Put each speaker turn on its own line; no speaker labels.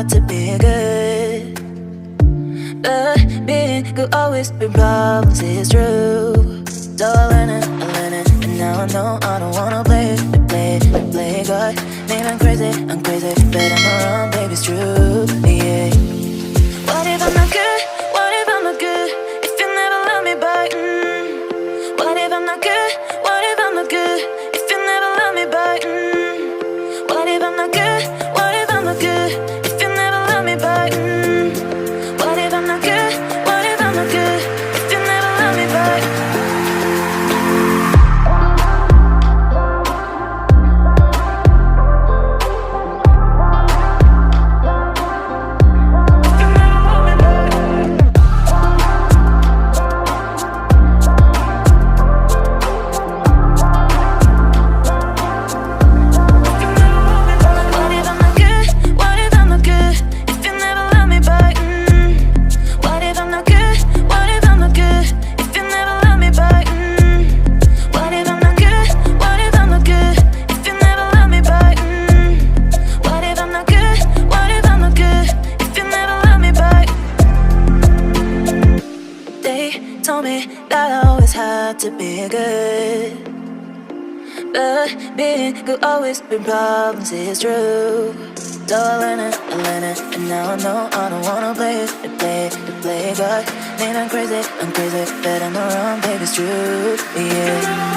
hard to be good, but being good always bring problems, it's true. So I learned it, and now I know I don't wanna play God. Maybe I'm crazy, but I'm not wrong, baby, it's true, yeah. What if I'm not good? What if I'm not good? If you never love me back, What if I'm not good? What if I'm not good? If you never love me back, What if I'm not good? What if I'm not good? If you never love me back, What if I'm not good? What if I'm not good? If you never love me back. Told me that I always had to be good, but being good always bring problems, it's true. So I learned it, and now I know I don't wanna play God. Man, I'm crazy, but I'm not wrong, baby, it's true, yeah.